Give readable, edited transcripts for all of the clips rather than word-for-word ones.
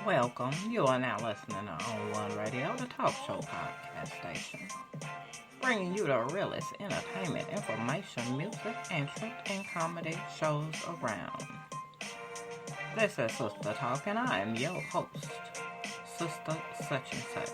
Welcome. You are now listening to On One Radio, the talk show podcast station, bringing you the realest entertainment, information, music, and truth and comedy shows around. This is Sister Talk, and I am your host, Sister Such and Such.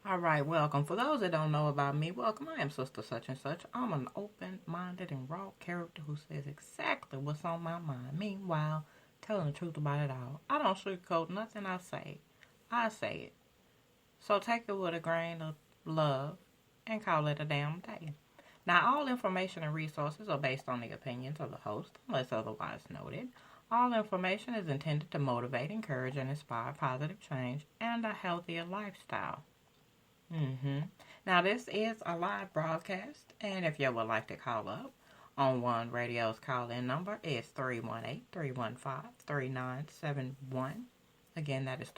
Alright, welcome. For those that don't know about me, welcome. I am Sister Such and Such. I'm an open-minded and raw character who says exactly what's on my mind. Meanwhile, telling the truth about it all. I don't sugarcoat nothing I say. I say it. So take it with a grain of love and call it a damn day. Now, all information and resources are based on the opinions of the host, unless otherwise noted. All information is intended to motivate, encourage, and inspire positive change and a healthier lifestyle. Now, this is a live broadcast, and if you would like to call up, On One Radio's call-in number is 318-315-3971. Again, that is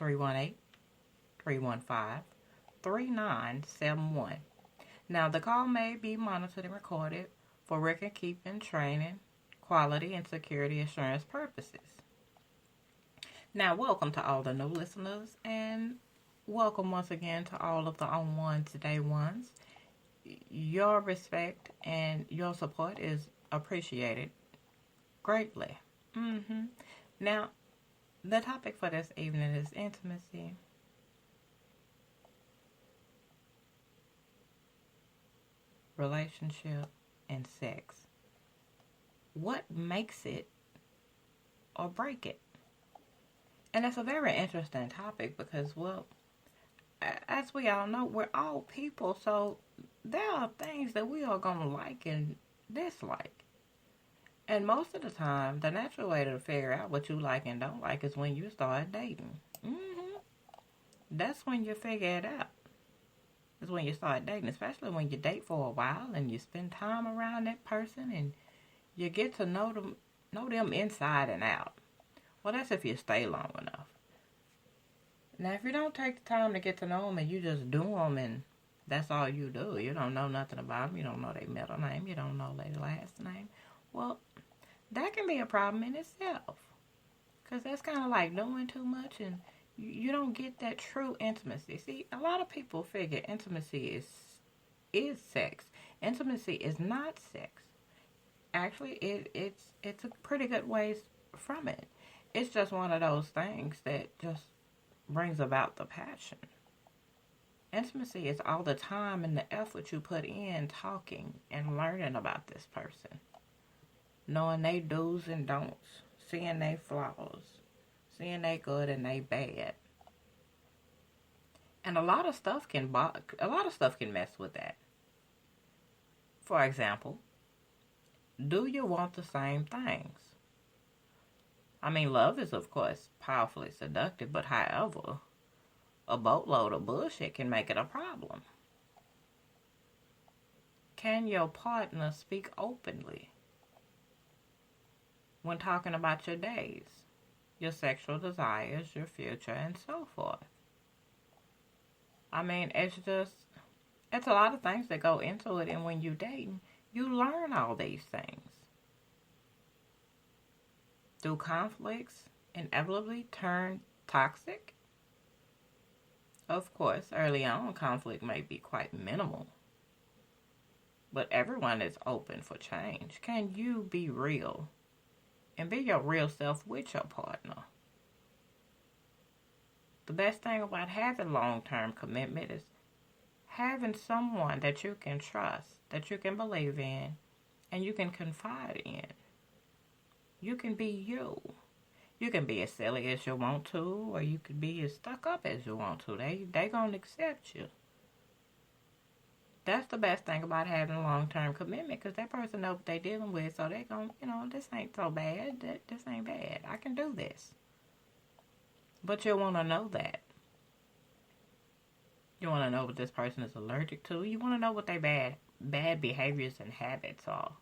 318-315-3971. Now, the call may be monitored and recorded for record-keeping, training, quality, and security assurance purposes. Now, welcome to all the new listeners, and welcome once again to all of the On One Today ones. Your respect and your support is appreciated greatly. Now, the topic for this evening is intimacy. Relationship and sex. What makes it or break it? And it's a very interesting topic because, well, as we all know, we're all people, so there are things that we are going to like and dislike. And most of the time, the natural way to figure out what you like and don't like is when you start dating. That's when you figure it out. Is when you start dating, especially when you date for a while and you spend time around that person and you get to know them inside and out. Well, that's if you stay long enough. Now, if you don't take the time to get to know them and you just do them and that's all you do, you don't know nothing about them, you don't know their middle name, you don't know their last name, well, that can be a problem in itself. Because that's kind of like doing too much and you don't get that true intimacy. See, a lot of people figure intimacy is sex. Intimacy is not sex. Actually, it's a pretty good ways from it. It's just one of those things that just brings about the passion. Intimacy is all the time and the effort you put in talking and learning about this person. Knowing they do's and don'ts. Seeing they flaws. Seeing they good and they bad. And a lot of stuff can mess with that. For example, do you want the same things? I mean, love is, of course, powerfully seductive, but however, a boatload of bullshit can make it a problem. Can your partner speak openly when talking about your days, your sexual desires, your future, and so forth? I mean, it's a lot of things that go into it, and when you're dating, you learn all these things. Do conflicts inevitably turn toxic? Of course, early on, conflict may be quite minimal. But everyone is open for change. Can you be real and be your real self with your partner? The best thing about having long-term commitment is having someone that you can trust, that you can believe in, and you can confide in. You can be you. You can be as silly as you want to, or you can be as stuck up as you want to. They gonna accept you. That's the best thing about having a long-term commitment, because that person knows what they're dealing with, so they gonna, this ain't so bad. This ain't bad. I can do this. But you want to know that. You want to know what this person is allergic to. You want to know what their bad behaviors and habits are.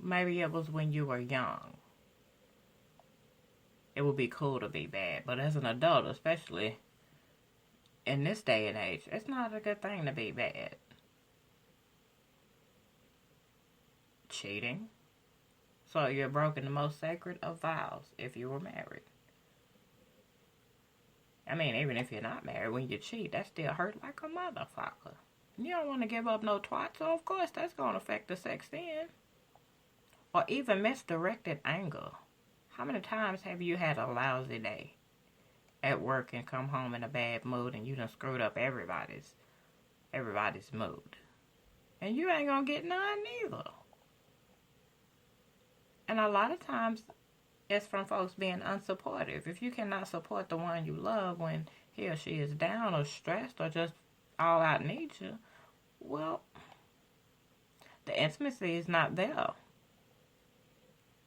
Maybe it was when you were young. It would be cool to be bad. But as an adult, especially in this day and age, it's not a good thing to be bad. Cheating. So you're broken the most sacred of vows if you were married. I mean, even if you're not married, when you cheat, that still hurt like a motherfucker. You don't want to give up no twat, so of course that's going to affect the sex then. Or even misdirected anger. How many times have you had a lousy day at work and come home in a bad mood and you done screwed up everybody's mood? And you ain't going to get none neither. And a lot of times, it's from folks being unsupportive. If you cannot support the one you love when he or she is down or stressed or just all out needs you, well, the intimacy is not there.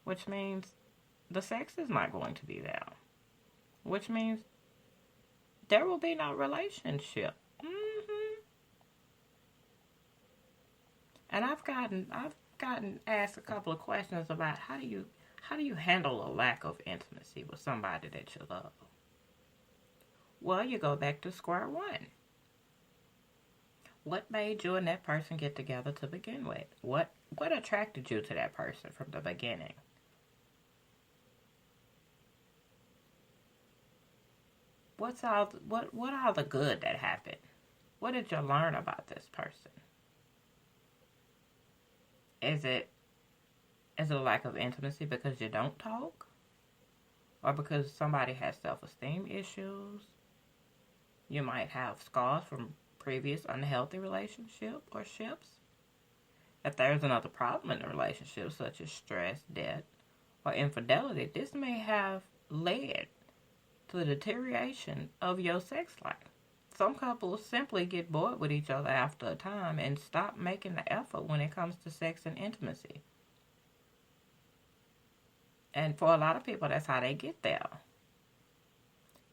Which means the sex is not going to be there. Which means there will be no relationship. And I've gotten asked a couple of questions about how do you handle a lack of intimacy with somebody that you love? Well, you go back to square one. What made you and that person get together to begin with? What attracted you to that person from the beginning? What all the good that happened? What did you learn about this person? Is it a lack of intimacy because you don't talk? Or because somebody has self-esteem issues? You might have scars from previous unhealthy relationship or ships. If there's another problem in the relationship, such as stress, debt, or infidelity, this may have led to the deterioration of your sex life. Some couples simply get bored with each other after a time and stop making the effort when it comes to sex and intimacy. And for a lot of people, that's how they get there.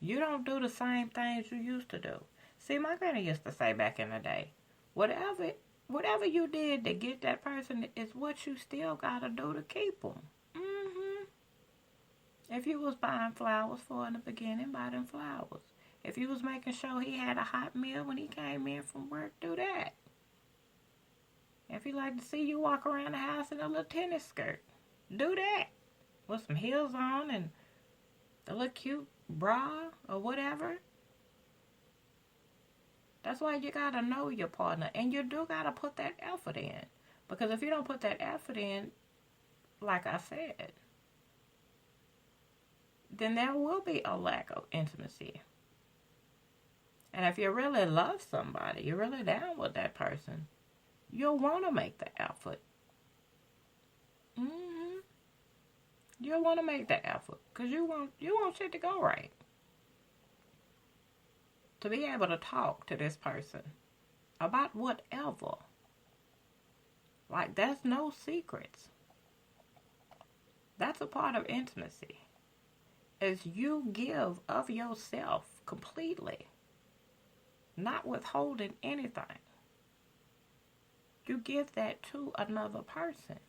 You don't do the same things you used to do. See, my granny used to say back in the day, whatever you did to get that person is what you still got to do to keep them. If you was buying flowers for in the beginning, buy them flowers. If you was making sure he had a hot meal when he came in from work, do that. If he liked to see you walk around the house in a little tennis skirt, do that. With some heels on and a little cute bra or whatever. That's why you gotta know your partner. And you do gotta put that effort in. Because if you don't put that effort in, like I said, then there will be a lack of intimacy. And if you really love somebody, you're really down with that person, you'll want to make the effort. You'll want to make the effort because you want shit to go right. To be able to talk to this person about whatever. Like, there's no secrets. That's a part of intimacy. Is you give of yourself completely. Not withholding anything. You give that to another person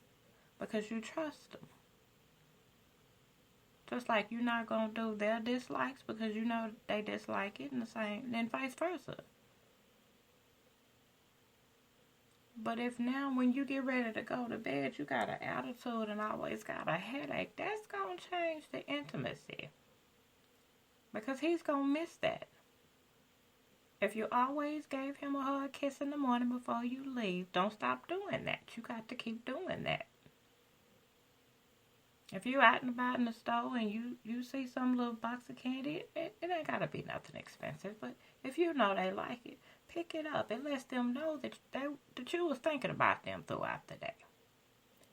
because you trust them. Just like you're not going to do their dislikes because you know they dislike it, and the same, then vice versa. But if now when you get ready to go to bed, you got an attitude and always got a headache, that's going to change the intimacy. Because he's going to miss that. If you always gave him a hug, kiss in the morning before you leave, don't stop doing that. You got to keep doing that. If you're out and about in the store and you see some little box of candy, it ain't got to be nothing expensive. But if you know they like it, pick it up. It lets them know that you was thinking about them throughout the day.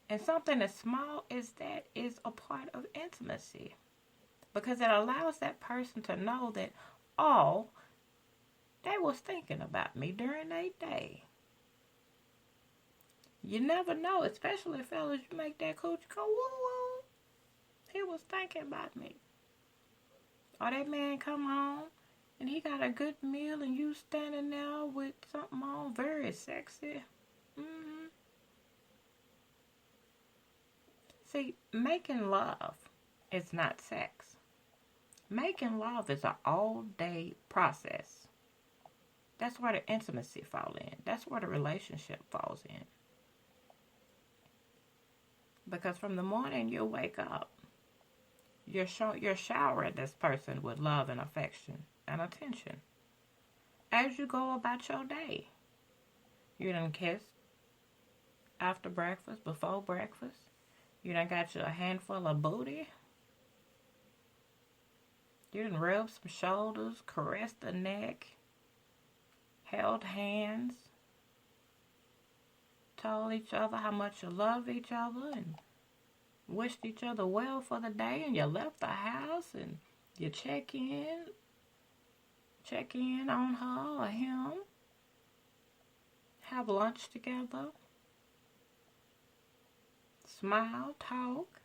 And something as small as that is a part of intimacy. Because it allows that person to know that, oh, they was thinking about me during their day. You never know, especially fellas, you make that coochie go, woo woo. He was thinking about me. Or that man come home and he got a good meal and you standing there with something on very sexy. See, making love is not sex. Making love is an all-day process. That's where the intimacy falls in. That's where the relationship falls in. Because from the morning you wake up, you're showering this person with love and affection and attention. As you go about your day, you done kiss after breakfast, before breakfast. You done got you a handful of booty. You done rubbed some shoulders, caressed the neck, held hands, told each other how much you love each other, and wished each other well for the day, and you left the house and you check in on her or him, have lunch together, smile, talk.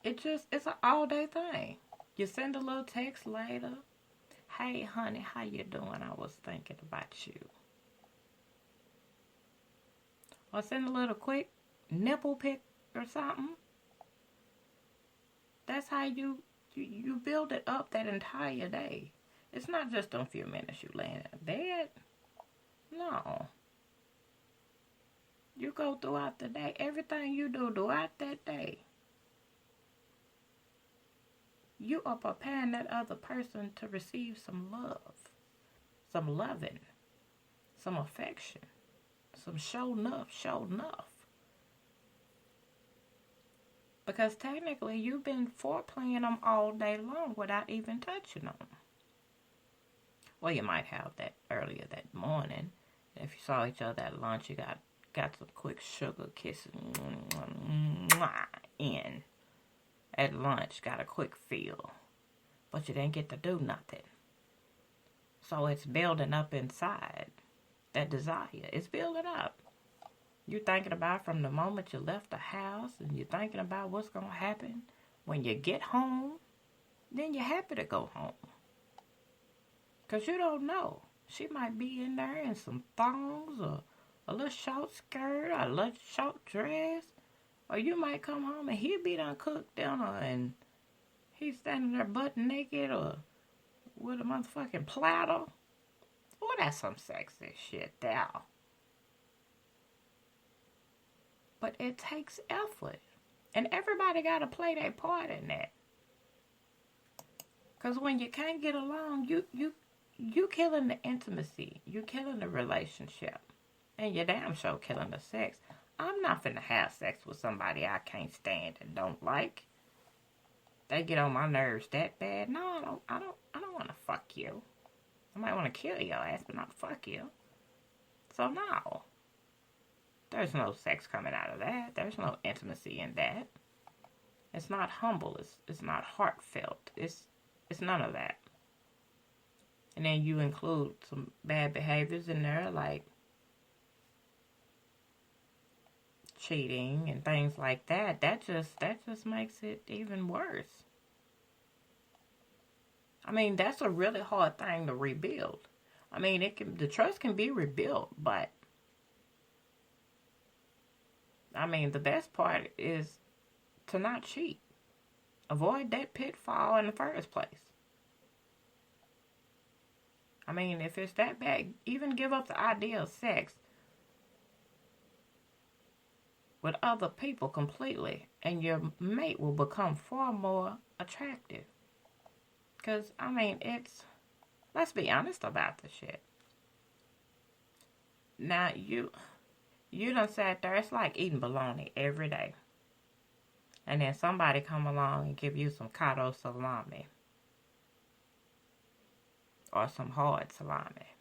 It's an all day thing. You send a little text later. Hey honey, how you doing? I was thinking about you. Or send a little quick nipple pic or something. That's how you build it up that entire day. It's not just a few minutes you laying in bed. No. You go throughout the day. Everything you do throughout that day, you are preparing that other person to receive some love, some loving, some affection, some show enough. Because technically, you've been foreplaying them all day long without even touching them. Well, you might have that earlier that morning. If you saw each other at lunch, you got some quick sugar kisses in. At lunch, got a quick feel. But you didn't get to do nothing. So it's building up inside. That desire, it's building up. You're thinking about from the moment you left the house, and you're thinking about what's going to happen when you get home. Then you're happy to go home. Because you don't know. She might be in there in some thongs or a little short skirt or a little short dress. Or you might come home and he be done cooked dinner and he's standing there butt naked or with a motherfucking platter. Oh, that's some sexy shit there. But it takes effort. And everybody got to play their part in that. Because when you can't get along, you killing the intimacy. You killing the relationship. And you're damn sure killing the sex. I'm not finna have sex with somebody I can't stand and don't like. They get on my nerves that bad. No, I don't want to fuck you. I might want to kill your ass, but not fuck you. So no. There's no sex coming out of that. There's no intimacy in that. It's not humble. It's not heartfelt. It's none of that. And then you include some bad behaviors in there, like cheating and things like that. That just makes it even worse. I mean, that's a really hard thing to rebuild. I mean, the trust can be rebuilt, but I mean, the best part is to not cheat. Avoid that pitfall in the first place. I mean, if it's that bad, even give up the idea of sex with other people completely, and your mate will become far more attractive. Because, I mean, let's be honest about the shit. Now, you done sat there, it's like eating bologna every day. And then somebody come along and give you some cotto salami. Or some hard salami.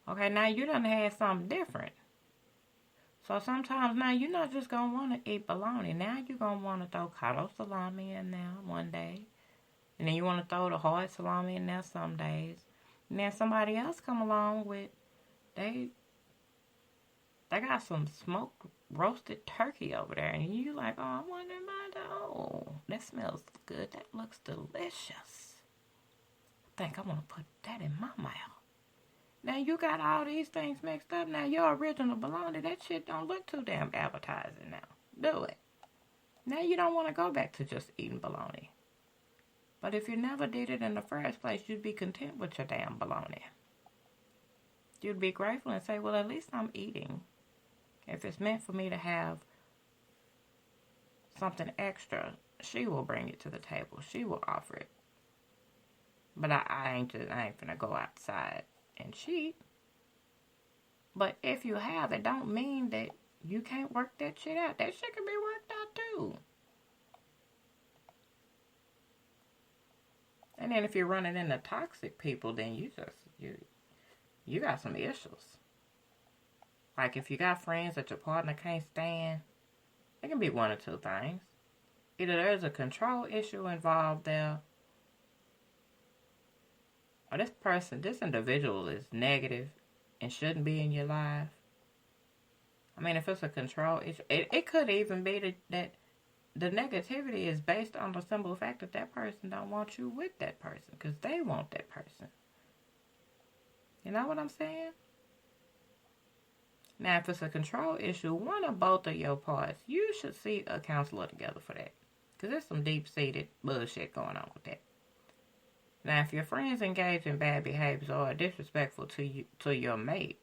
Okay, now you done had something different. So sometimes now you're not just going to want to eat bologna. Now you're going to want to throw cotto salami in there one day. And then you want to throw the hard salami in there some days. And then somebody else come along with, they got some smoked roasted turkey over there. And you like, oh, I wonder about that. Oh, that smells good. That looks delicious. I think I want to put that in my mouth. Now you got all these things mixed up. Now your original bologna, that shit don't look too damn appetizing now. Do it. Now you don't want to go back to just eating bologna. But if you never did it in the first place, you'd be content with your damn baloney. You'd be grateful and say, well, at least I'm eating. If it's meant for me to have something extra, she will bring it to the table. She will offer it. But I ain't finna go outside and cheat. But if you have, it don't mean that you can't work that shit out. That shit can be worked out too. And then if you're running into toxic people, then you got some issues. Like if you got friends that your partner can't stand, it can be one or two things. Either there's a control issue involved there, or this individual is negative and shouldn't be in your life. I mean, if it's a control issue, it could even be that the negativity is based on the simple fact that that person don't want you with that person because they want that person. You know what I'm saying? Now, if it's a control issue, one or both of your parts, you should see a counselor together for that. Because there's some deep-seated bullshit going on with that. Now, if your friends engage in bad behaviors or are disrespectful to your mate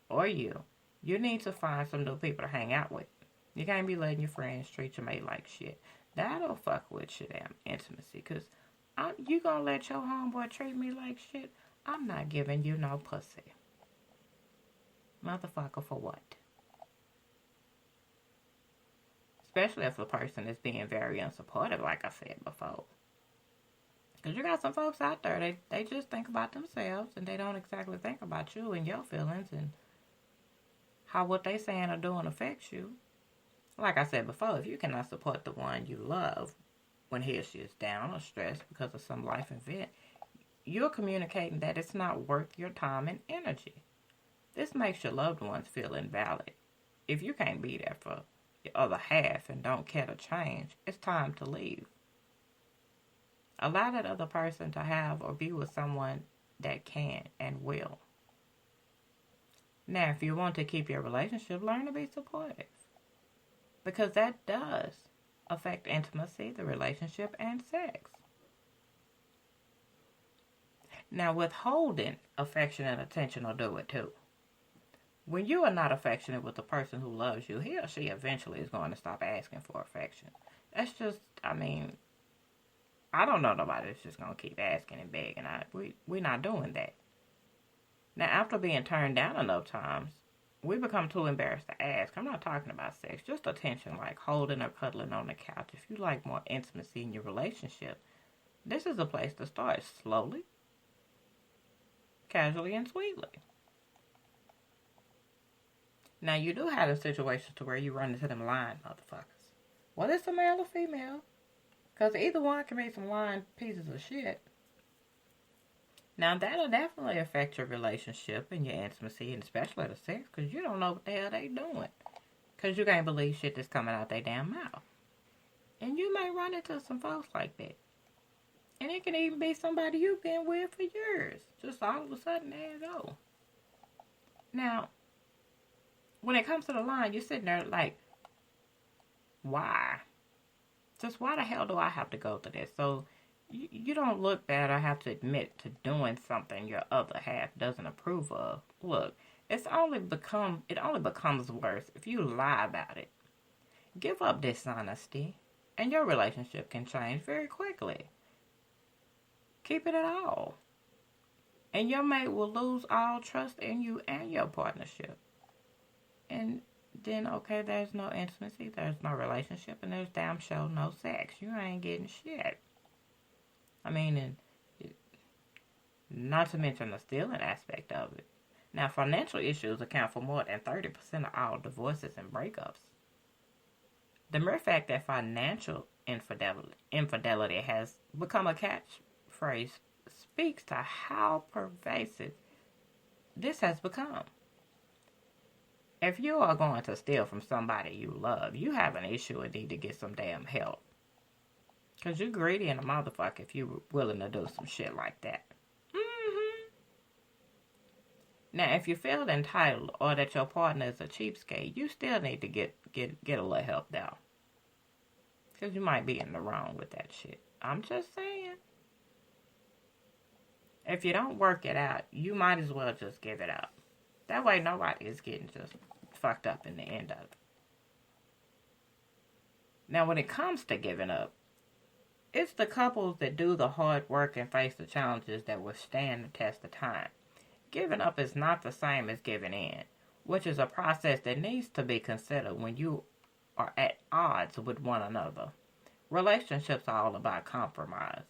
or you need to find some new people to hang out with. You can't be letting your friends treat your mate like shit. That'll fuck with your damn intimacy. Because you gonna let your homeboy treat me like shit? I'm not giving you no pussy. Motherfucker, for what? Especially if the person is being very unsupportive, like I said before. Because you got some folks out there, they just think about themselves and they don't exactly think about you and your feelings and how what they saying or doing affects you. Like I said before, if you cannot support the one you love when he or she is down or stressed because of some life event, you're communicating that it's not worth your time and energy. This makes your loved ones feel invalid. If you can't be there for the other half and don't care to change, it's time to leave. Allow that other person to have or be with someone that can and will. Now, if you want to keep your relationship, learn to be supportive. Because that does affect intimacy, the relationship, and sex. Now, withholding affection and attention will do it too. When you are not affectionate with the person who loves you, he or she eventually is going to stop asking for affection. That's just, I don't know nobody that's just going to keep asking and begging. We're not doing that. Now, after being turned down enough times, we become too embarrassed to ask. I'm not talking about sex, just attention, like holding or cuddling on the couch. If you like more intimacy in your relationship, this is a place to start slowly, casually, and sweetly. Now, you do have the situations to where you run into them lying motherfuckers. Whether it's a male or female, because either one can be some lying pieces of shit. Now, that'll definitely affect your relationship and your intimacy, and especially the sex, because you don't know what the hell they doing. Because you can't believe shit that's coming out their damn mouth. And you may run into some folks like that. And it can even be somebody you've been with for years. Just all of a sudden, there you go. Now, when it comes to the line, you're sitting there like, why? Just why the hell do I have to go through this? So, you don't look bad or have to admit to doing something your other half doesn't approve of. Look, it only becomes worse if you lie about it. Give up dishonesty, and your relationship can change very quickly. Keep it at all. And your mate will lose all trust in you and your partnership. And then, okay, there's no intimacy, there's no relationship, and there's damn sure no sex. You ain't getting shit. And not to mention the stealing aspect of it. Now, financial issues account for more than 30% of all divorces and breakups. The mere fact that financial infidelity has become a catchphrase speaks to how pervasive this has become. If you are going to steal from somebody you love, you have an issue and need to get some damn help. Because you're greedy and a motherfucker if you're willing to do some shit like that. Now, if you feel entitled or that your partner is a cheapskate, you still need to get a little help though. Because you might be in the wrong with that shit. I'm just saying. If you don't work it out, you might as well just give it up. That way nobody is getting just fucked up in the end of it. Now, when it comes to giving up, it's the couples that do the hard work and face the challenges that withstand the test of time. Giving up is not the same as giving in, which is a process that needs to be considered when you are at odds with one another. Relationships are all about compromise.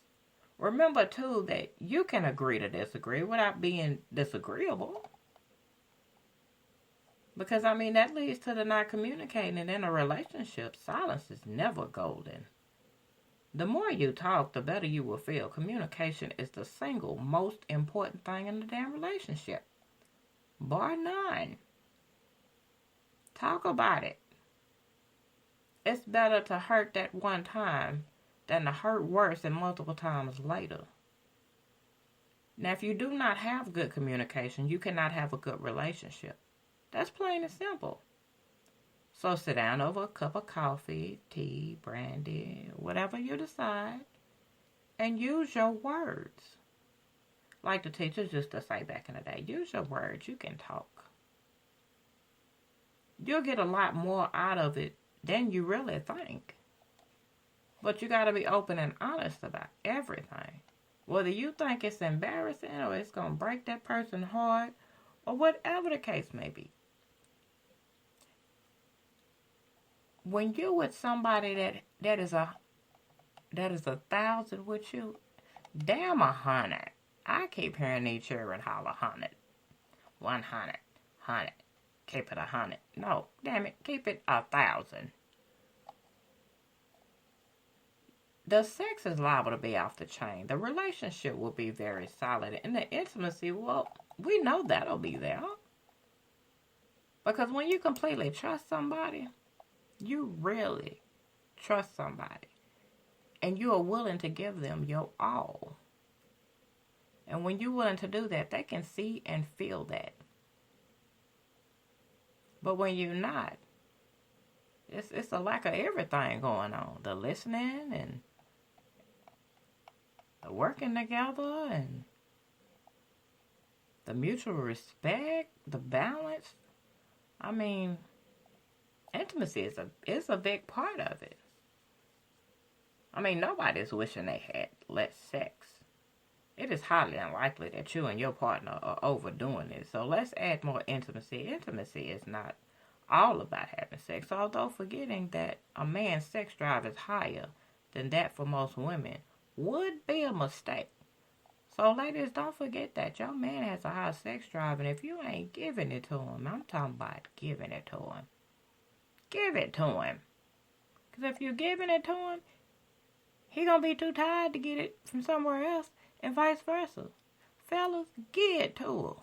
Remember, too, that you can agree to disagree without being disagreeable. Because, that leads to the not communicating. And in a relationship, silence is never golden. The more you talk, the better you will feel. Communication is the single most important thing in the damn relationship. Bar none. Talk about it. It's better to hurt that one time than to hurt worse and multiple times later. Now, if you do not have good communication, you cannot have a good relationship. That's plain and simple. So sit down over a cup of coffee, tea, brandy, whatever you decide, and use your words. Like the teachers used to say back in the day, use your words, you can talk. You'll get a lot more out of it than you really think. But you got to be open and honest about everything. Whether you think it's embarrassing or it's going to break that person's heart or whatever the case may be. When you're with somebody that is a 1,000 with you, damn 100. I keep hearing these children holler 100, 100, 100. Keep it 100. No, damn it, keep it 1,000. The sex is liable to be off the chain. The relationship will be very solid. And the intimacy, well, we know that'll be there. Because when you completely trust somebody, you really trust somebody. And you are willing to give them your all. And when you're willing to do that, they can see and feel that. But when you're not, it's a lack of everything going on. The listening and the working together and the mutual respect, the balance. Intimacy is a big part of it. Nobody's wishing they had less sex. It is highly unlikely that you and your partner are overdoing it. So let's add more intimacy. Intimacy is not all about having sex, although forgetting that a man's sex drive is higher than that for most women would be a mistake. So ladies, don't forget that your man has a high sex drive, and if you ain't giving it to him, I'm talking about giving it to him. Give it to him. Because if you're giving it to him, he gonna be too tired to get it from somewhere else, and vice versa. Fellas, give it to her.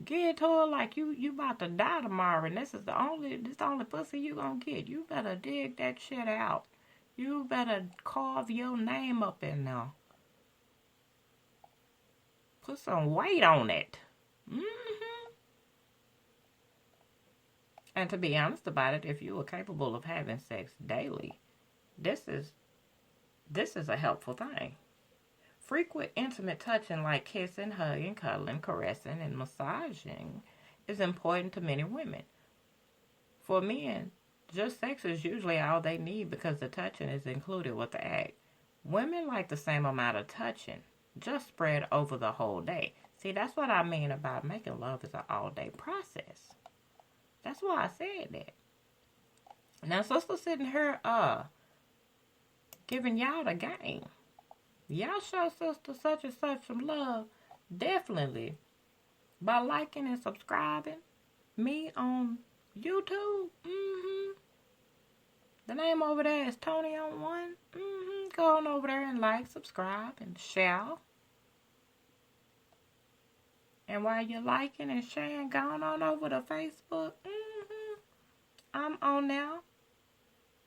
Give it to her like you about to die tomorrow, and this the only pussy you gonna get. You better dig that shit out. You better carve your name up in there. Put some weight on it. And to be honest about it, if you are capable of having sex daily, this is a helpful thing. Frequent intimate touching like kissing, hugging, cuddling, caressing, and massaging is important to many women. For men, just sex is usually all they need because the touching is included with the act. Women like the same amount of touching, just spread over the whole day. See, that's what I mean about making love is an all-day process. That's why I said that. Now, sister sitting here giving y'all the game. Y'all show sister such and such some love, definitely, by liking and subscribing me on YouTube. The name over there is Tony on One. Go on over there and like, subscribe, and share. And while you're liking and sharing, go on over to Facebook. I'm on now.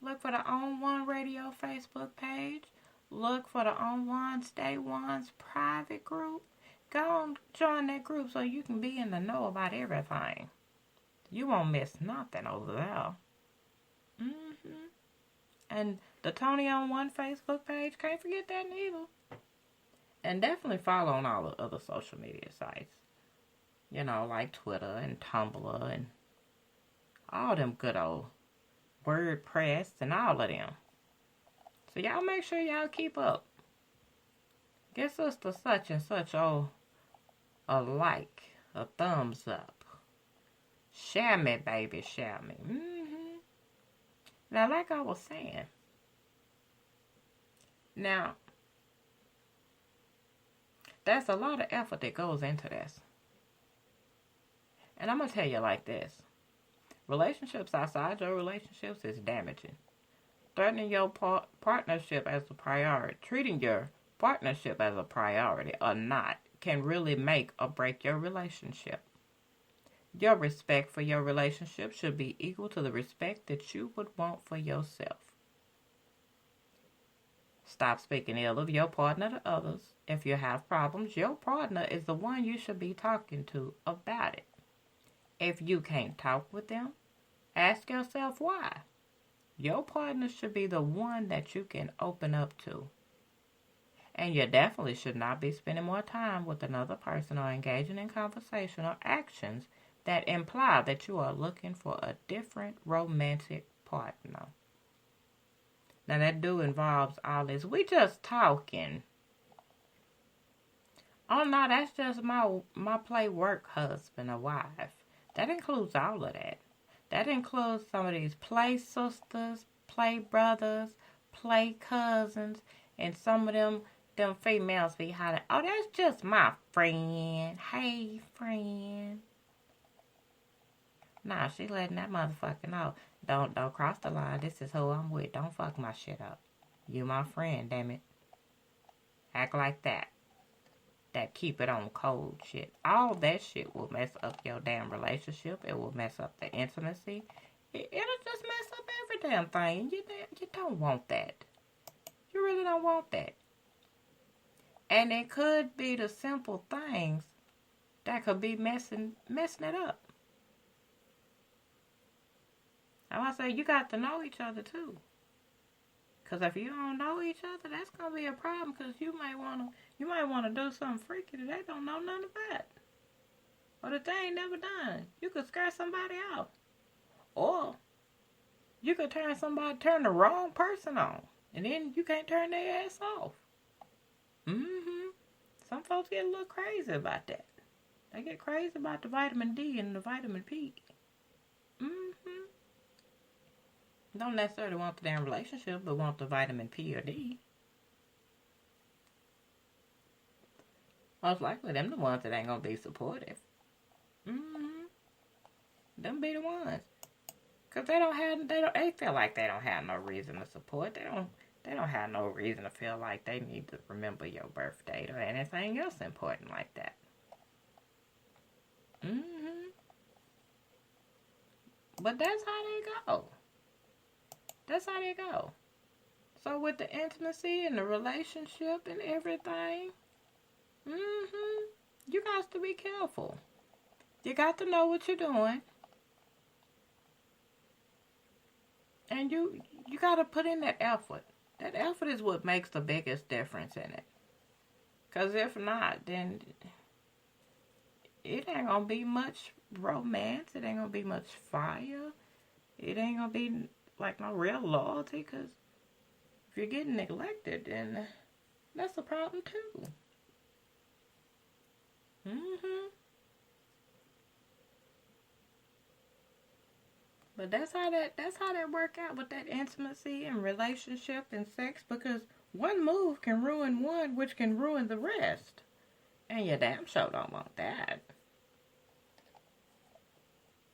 Look for the On One Radio Facebook page. Look for the On One's Day One's private group. Go and join that group so you can be in the know about everything. You won't miss nothing over there. And the Tony on One Facebook page, can't forget that neither. And definitely follow on all the other social media sites. You know, like Twitter and Tumblr and all them good old WordPress and all of them. So y'all make sure y'all keep up. Get Sister such and such a like, a thumbs up. Share me, baby, share me. Now, like I was saying, now, there's a lot of effort that goes into this. And I'm going to tell you like this. Relationships outside your relationships is damaging. Threatening your partnership as a priority, treating your partnership as a priority or not, can really make or break your relationship. Your respect for your relationship should be equal to the respect that you would want for yourself. Stop speaking ill of your partner to others. If you have problems, your partner is the one you should be talking to about it. If you can't talk with them, ask yourself why. Your partner should be the one that you can open up to. And you definitely should not be spending more time with another person or engaging in conversation or actions that imply that you are looking for a different romantic partner. Now that do involves all this. We just talking. Oh no, that's just my play work husband or wife. That includes all of that. That includes some of these play sisters, play brothers, play cousins, and some of them females be hollering, oh, that's just my friend. Hey, friend. Nah, she letting that motherfucker know. Don't cross the line. This is who I'm with. Don't fuck my shit up. You my friend, damn it. Act like that. That keep it on cold shit. All that shit will mess up your damn relationship. It will mess up the intimacy. It'll just mess up every damn thing. You don't want that. You really don't want that. And it could be the simple things that could be messing it up. I want to say you got to know each other too. Because if you don't know each other, that's going to be a problem. Because you might want to do something freaky that they don't know nothing about. Or that they ain't never done. You could scare somebody out. Or you could turn the wrong person on. And then you can't turn their ass off. Some folks get a little crazy about that. They get crazy about the vitamin D and the vitamin P. Don't necessarily want the damn relationship, but want the vitamin P or D. Most likely, them the ones that ain't gonna be supportive. Them be the ones, cause they feel like they don't have no reason to support. They don't have no reason to feel like they need to remember your birth date or anything else important like that. But that's how they go. That's how they go. So with the intimacy and the relationship and everything, you got to be careful. You got to know what you're doing. And you got to put in that effort. That effort is what makes the biggest difference in it. Because if not, then it ain't going to be much romance. It ain't going to be much fire. It ain't going to be like no real loyalty, because if you're getting neglected, then that's a problem too. But that's how that work out with that intimacy and relationship and sex, because one move can ruin one, which can ruin the rest. And you damn sure don't want that.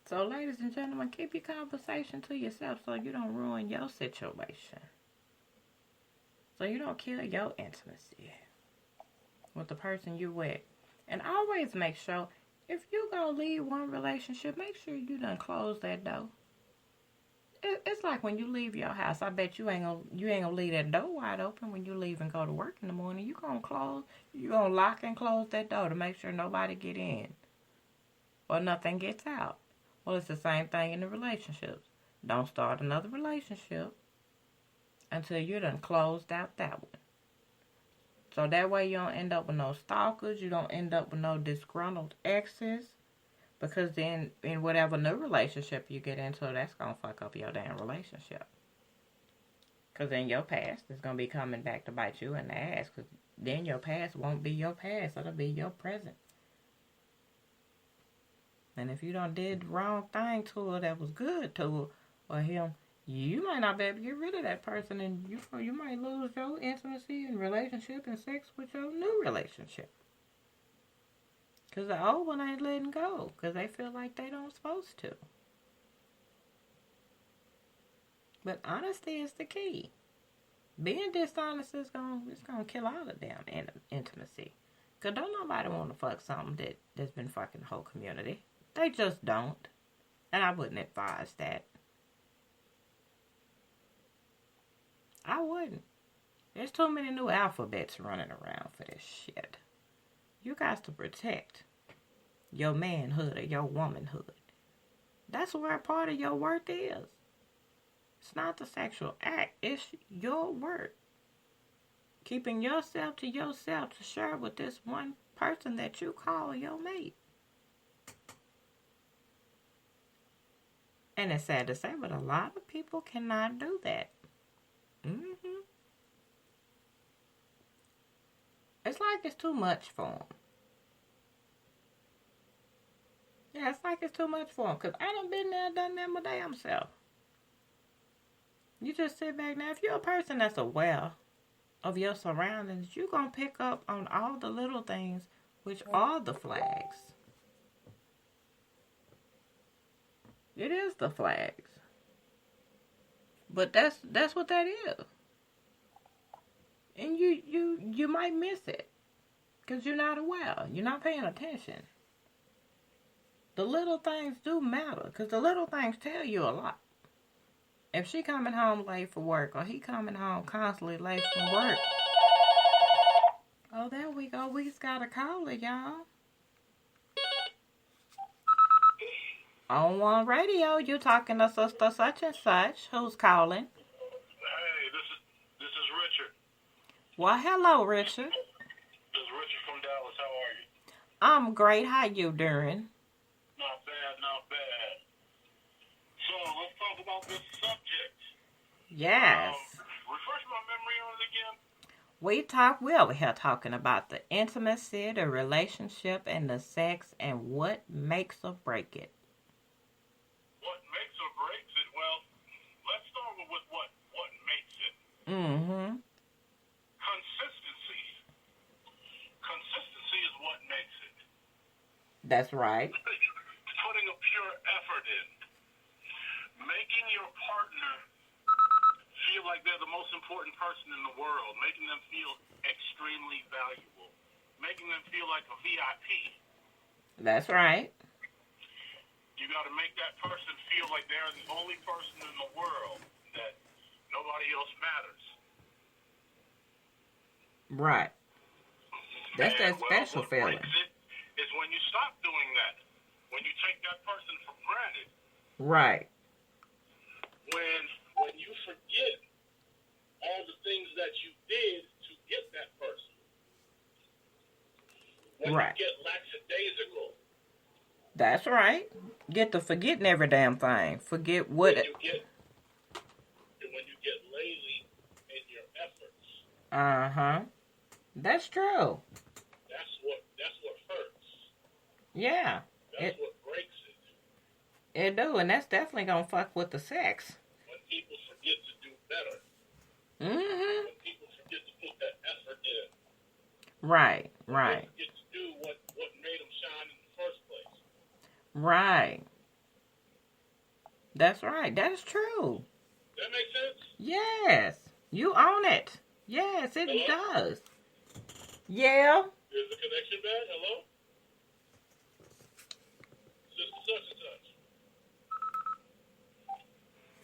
So, ladies and gentlemen, keep your conversation to yourself so you don't ruin your situation. So you don't kill your intimacy with the person you're with. And always make sure, if you gonna leave one relationship, make sure you done close that door. It's like when you leave your house. I bet you ain't gonna leave that door wide open when you leave and go to work in the morning. You gonna lock and close that door to make sure nobody get in or nothing gets out. Well, it's the same thing in the relationships. Don't start another relationship until you done closed out that one. So that way you don't end up with no stalkers. You don't end up with no disgruntled exes. Because then in whatever new relationship you get into, that's going to fuck up your damn relationship. Because then your past is going to be coming back to bite you in the ass. Because then your past won't be your past. It'll be your present. And if you done did the wrong thing to her that was good to her or him, you might not be able to get rid of that person. And you might lose your intimacy and relationship and sex with your new relationship. Because the old one ain't letting go. Because they feel like they don't supposed to. But honesty is the key. Being dishonest is gonna kill all the damn intimacy. Because don't nobody want to fuck something that's been fucking the whole community. They just don't. And I wouldn't advise that. I wouldn't. There's too many new alphabets running around for this shit. You got to protect your manhood or your womanhood. That's where part of your worth is. It's not the sexual act. It's your worth. Keeping yourself to yourself to share with this one person that you call your mate. And it's sad to say, but a lot of people cannot do that. It's like it's too much for them. Yeah, it's like it's too much for them. Because I done been there, done that my damn self. You just sit back now. If you're a person that's aware of your surroundings, you're going to pick up on all the little things, which are the flags. It is the flags. But that's what that is. And you might miss it. Because you're not aware. You're not paying attention. The little things do matter. Because the little things tell you a lot. If she coming home late for work, or he coming home constantly late from work. Oh, there we go. We just got a caller, y'all. On One Radio, you talking to Sister Such and Such. Who's calling? Hey, this is Richard. Well, hello, Richard. This is Richard from Dallas. How are you? I'm great. How you doing? Not bad, not bad. So, let's talk about this subject. Yes. Refresh my memory on it again. We're over here talking about the intimacy, the relationship, and the sex, and what makes or break it. What makes or breaks it? Well, let's start with what makes it. Consistency. Consistency is what makes it. That's right. Putting a pure effort in. Making your partner feel like they're the most important person in the world. Making them feel extremely valuable. Making them feel like a VIP. That's right. You got to make that person feel like they're the only person in the world, that nobody else matters. Right. That's that special what feeling. Breaks it is when you stop doing that. When you take that person for granted. Right. When you forget all the things that you did to get that person. When right. you get lackadaisical. That's right. Get to forgetting every damn thing. Forget what when you get lazy in your efforts. That's true. That's what hurts. Yeah. That's what breaks it. It do, and that's definitely gonna fuck with the sex. When people forget to do better. When people forget to put that effort in. Right. When they forget to do what made them shine in the first place. Right. That's right. That is true. That makes sense? Yes. You own it. Yes, it does. Yeah. Is the connection bad? Hello? Sister Such and Such.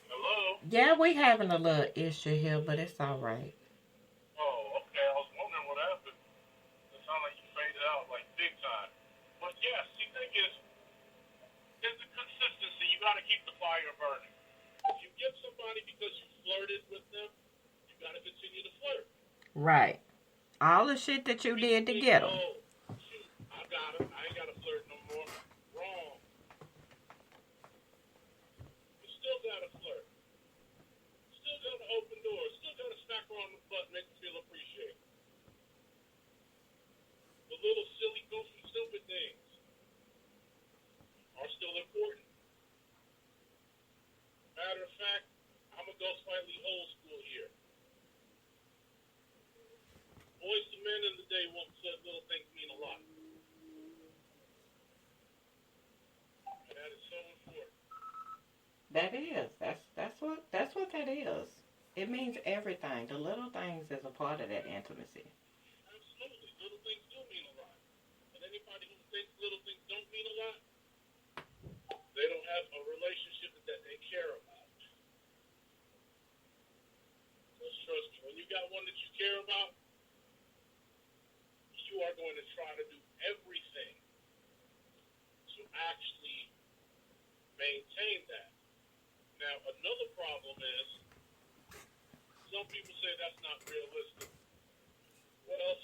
Hello? Yeah, we having a little issue here, but it's all right. Oh, okay. I was wondering what happened. It sounded like you faded out like big time. But yes, the thing is the consistency. You got to keep the fire burning. If you get somebody because you flirted with them, you got to continue to flirt. Right. All the shit that you did to get them. Oh, shoot, I got him. I ain't got to flirt no more. Wrong. You still got to flirt. Still got to open doors. Still got to smack her on the butt and make her feel appreciated. The little silly, goofy, stupid things are still important. Matter of fact, I'm going to go slightly old school here. Boys to men in the day once said little things mean a lot. And that is so important. That is. That's what that is. It means everything. The little things is a part of that intimacy. Absolutely. Little things do mean a lot. And anybody who thinks little things don't mean a lot, they don't have a relationship that they care about. Because trust me, when you got one that you care about, you are going to try to do everything to actually maintain that. Now, another problem is, some people say that's not realistic. Well,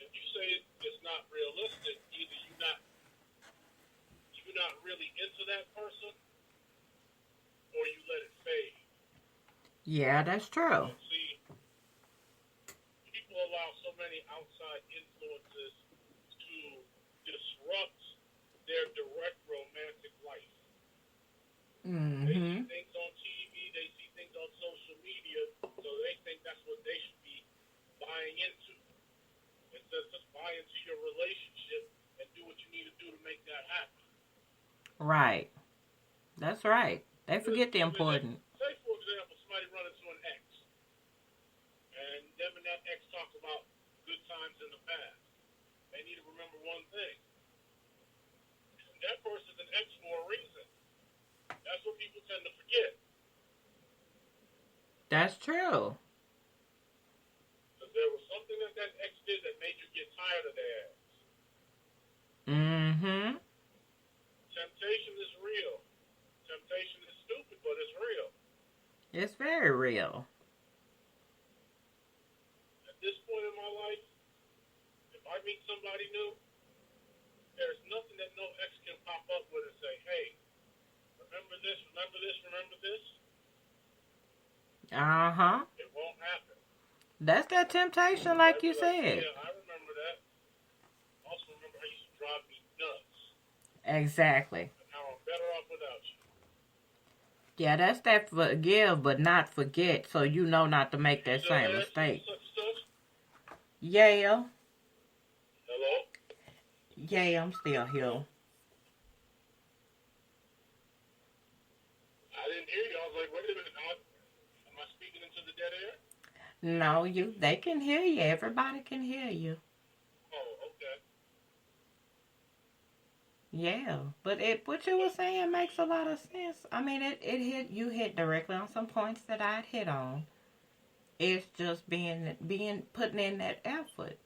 if you say it's not realistic, either you're not really into that person, or you let it fade. Yeah, that's true. See, people allow so many outside influences to disrupt their direct romantic life. Mm-hmm. They see things on TV, they see things on social media, so they think that's what they should be buying into. Instead of just buy into your relationship and do what you need to do to make that happen. Right. That's right. They forget the important. Say, for example, somebody run into an ex, and them and that ex talk about good times in the past. They need to remember one thing. That person's an ex for a reason. That's what people tend to forget. That's true. Because there was something that ex did that made you get tired of their ass. Mm-hmm. Temptation is real. Temptation is stupid, but it's real. It's very real. At this point in my life, if I meet somebody new, there's nothing that no ex can pop up with and say, hey, remember this, remember this, remember this? Uh-huh. It won't happen. That's that temptation, like you said. Yeah, I remember that. Also remember how you used to drive me nuts. Exactly. And how I'm better off without you. Yeah, that's that forgive but not forget, so you know not to make that Still same there? mistake. Such stuff? Yeah. Hello? Yeah, I'm still here. I didn't hear you. I was like, wait a minute. Am I speaking into the dead air? No, they can hear you. Everybody can hear you. Oh, okay. Yeah, but what you were saying makes a lot of sense. I mean, you hit directly on some points that I'd hit on. It's just putting in that effort.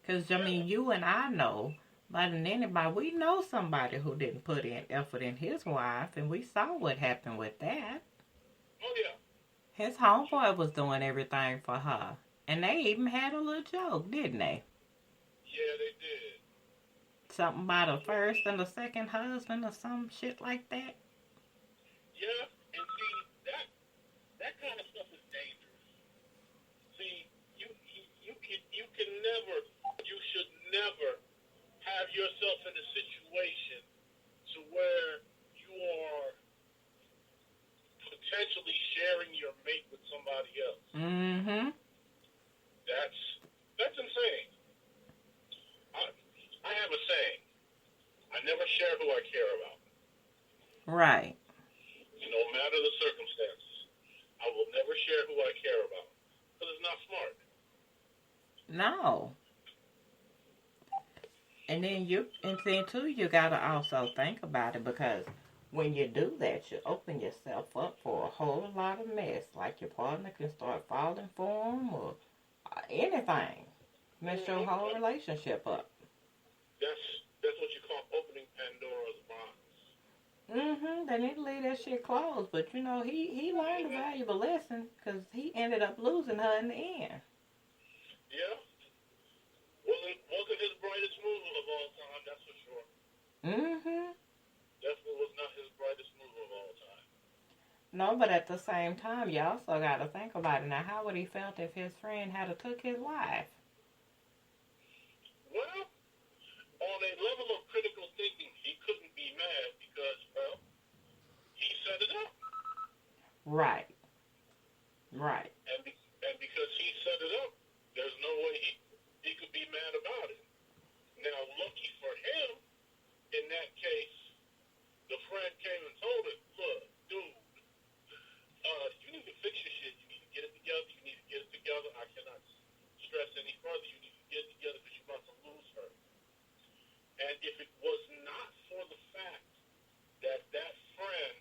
Because, I mean, you and I know, better than anybody, we know somebody who didn't put in effort in his wife, and we saw what happened with that. Oh, yeah. His homeboy was doing everything for her. And they even had a little joke, didn't they? Yeah, they did. Something about a first and a second husband or some shit like that. Yeah, and see, that kind of stuff is dangerous. See, you should never have yourself in a situation to where you are potentially sharing your mate with somebody else. Mm-hmm. That's insane. I have a saying. I never share who I care about. Right. No matter the circumstances. I will never share who I care about. Because it's not smart. No. And then too, you gotta also think about it, because when you do that, you open yourself up for a whole lot of mess. Like your partner can start falling for them or anything. Mess your whole relationship up. That's what you call opening Pandora's box. They need to leave that shit closed. But you know, he learned a valuable lesson because he ended up losing her in the end. Yeah. Wasn't his brightest move of all time, that's for sure. Definitely was not his brightest move of all time. No, but at the same time, you also got to think about it. Now, how would he felt if his friend had took his wife? Well, on a level of critical thinking, he couldn't be mad because, well, he set it up. Right. And because he set it up, there's no way he could be mad about it. Now, lucky for him, in that case, the friend came and told him, look, dude, you need to fix your shit. You need to get it together. I cannot stress any further. You need to get it together because you're about to lose her. And if it was not for the fact that friend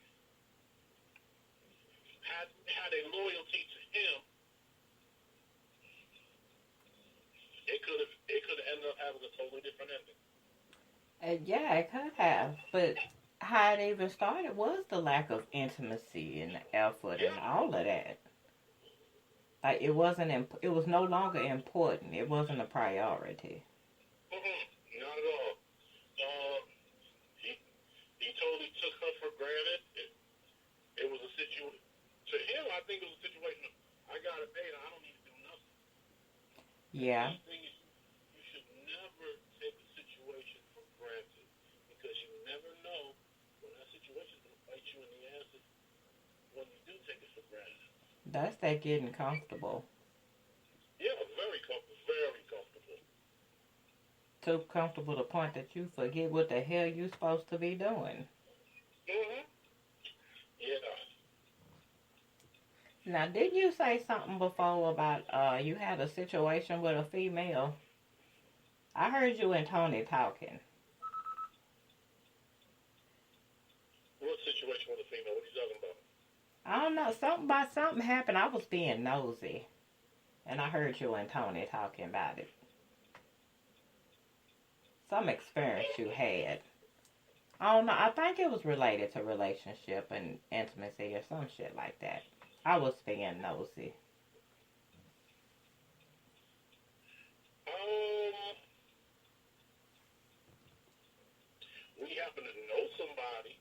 had a loyalty to him, it could have ended up having a totally different ending. Yeah, it could have. But how it even started was the lack of intimacy and effort and all of that. Like, it was no longer important. It wasn't a priority. Not at all. He totally took her for granted. It was a situation. To him, I think it was a situation of, I got it made, I don't need to do nothing. Yeah. The thing is, you should never take a situation for granted because you never know when that situation is going to bite you in the ass when you do take it for granted. That's that getting comfortable. Yeah, very comfortable, very comfortable. Too comfortable to the point that you forget what the hell you're supposed to be doing. Yeah. Now, didn't you say something before about you had a situation with a female? I heard you and Tony talking. What situation with a female? What are you talking about? I don't know. Something happened. I was being nosy. And I heard you and Tony talking about it. Some experience you had. I don't know. I think it was related to relationship and intimacy or some shit like that. I was being nosy. We happen to know somebody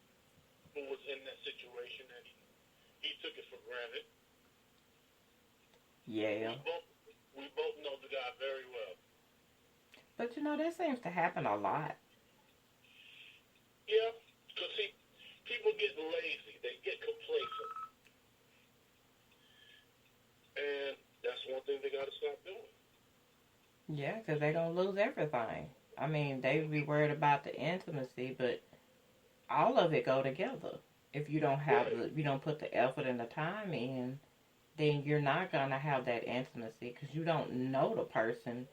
who was in that situation and he took it for granted. Yeah. We both know the guy very well. But you know, that seems to happen a lot. Yeah, because see, people get lazy. They get complacent. And that's one thing they got to stop doing. Yeah, because they're going to lose everything. I mean, they would be worried about the intimacy, but all of it go together. If you don't have you don't put the effort and the time in, then you're not going to have that intimacy because you don't know the person.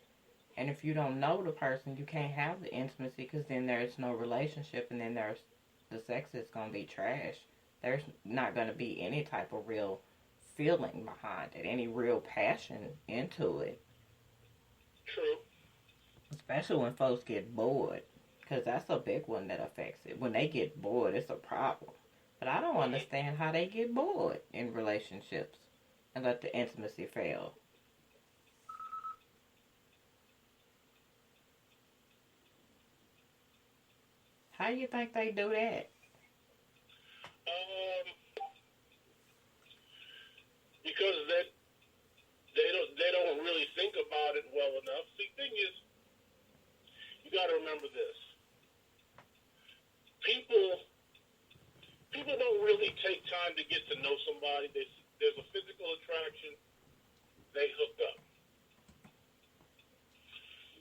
And if you don't know the person, you can't have the intimacy because then there's no relationship and then the sex is going to be trash. There's not going to be any type of real feeling behind it, any real passion into it. True. Especially when folks get bored, because that's a big one that affects it. When they get bored, it's a problem. But I don't understand how they get bored in relationships and let the intimacy fail. How do you think they do that? Because they don't really think about it well enough. The thing is, you got to remember this: people don't really take time to get to know somebody. There's a physical attraction. They hook up.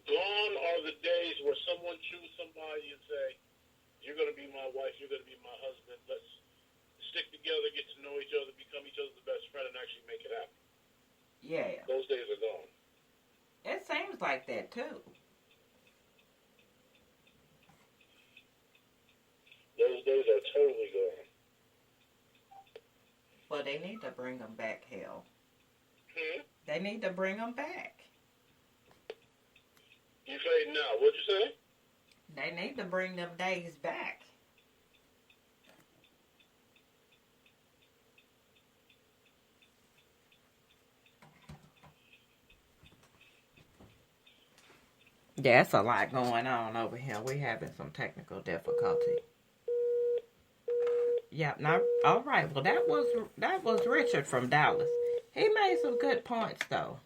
Gone are the days where someone chooses somebody and say, "You're going to be my wife. You're going to be my husband. Let's stick together, get to know each other, become each other's best friend, and actually make it happen." Yeah. Those days are gone. It seems like that, too. Those days are totally gone. Well, they need to bring them back, hell. Hmm? They need to bring them back. You say now. What'd you say? They need to bring them days back. Yeah, it's a lot going on over here. We're having some technical difficulty. Yeah, now, all right. Well, that was Richard from Dallas. He made some good points, though.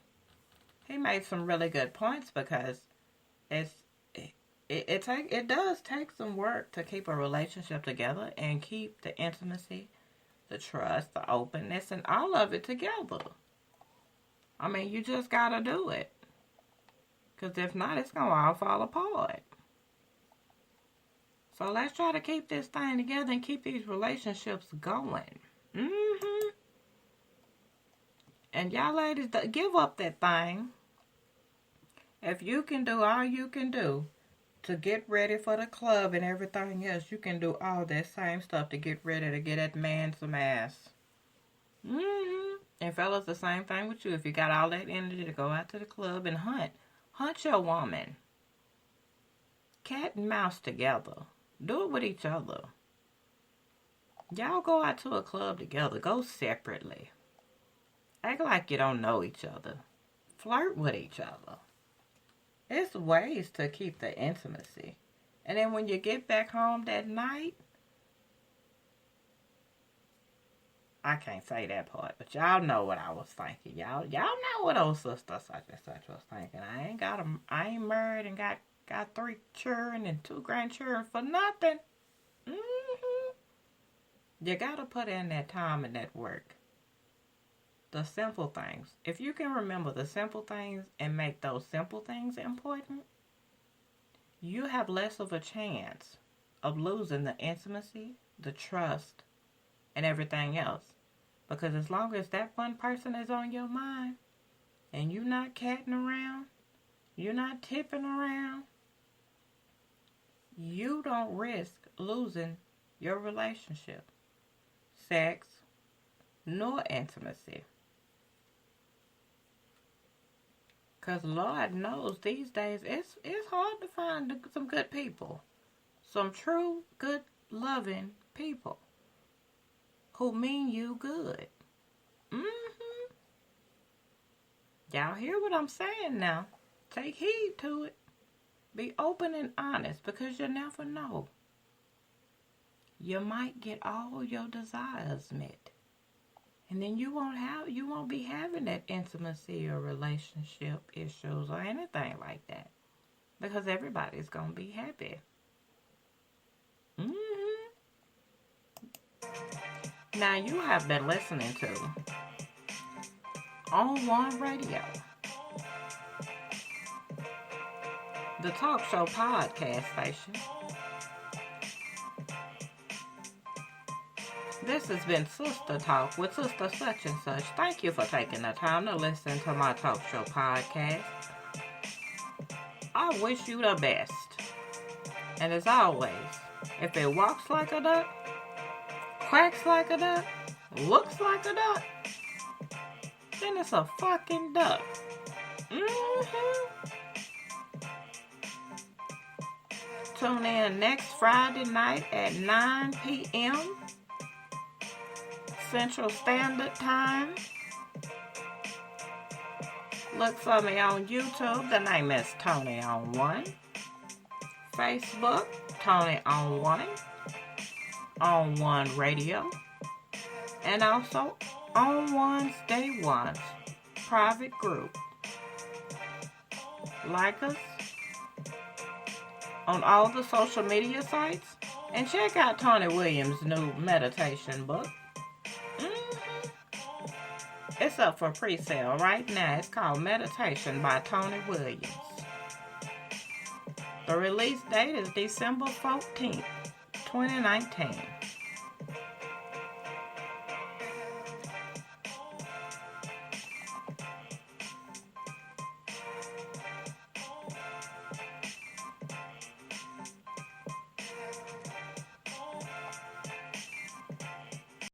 He made some really good points because it does take some work to keep a relationship together and keep the intimacy, the trust, the openness, and all of it together. I mean, you just gotta do it. Because if not, it's gonna all fall apart. So let's try to keep this thing together and keep these relationships going. And y'all ladies, give up that thing. If you can do all you can do to get ready for the club and everything else, you can do all that same stuff to get ready to get that man some ass. And fellas, the same thing with you. If you got all that energy to go out to the club and hunt your woman. Cat and mouse together. Do it with each other. Y'all go out to a club together. Go separately. Act like you don't know each other. Flirt with each other. It's ways to keep the intimacy. And then when you get back home that night, I can't say that part, but y'all know what I was thinking. Y'all know what old sister such and such was thinking. I ain't married and got 3 children and 2 grandchildren for nothing. You gotta put in that time and that work. The simple things. If you can remember the simple things and make those simple things important, you have less of a chance of losing the intimacy, the trust, and everything else. Because as long as that one person is on your mind and you're not catting around, you're not tipping around, you don't risk losing your relationship, sex, nor intimacy. Because Lord knows these days it's hard to find some good people. Some true, good, loving people who mean you good. Y'all hear what I'm saying now? Take heed to it. Be open and honest because you never know. You might get all your desires met. And then you won't be having that intimacy or relationship issues or anything like that. Because everybody's going to be happy. Now you have been listening to On One Radio, the talk show podcast station. This has been Sister Talk with Sister Such and Such. Thank you for taking the time to listen to my talk show podcast. I wish you the best. And as always, if it walks like a duck, quacks like a duck, looks like a duck, then it's a fucking duck. Tune in next Friday night at 9 p.m. Central Standard Time. Look for me on YouTube. The name is Tony on One. Facebook, Tony on One. On One Radio. And also On One's Day One's private group. Like us on all the social media sites. And check out Tony Williams' new meditation book. It's up for pre-sale right now. It's called Meditation by Tony Williams. The release date is December 14th, 2019.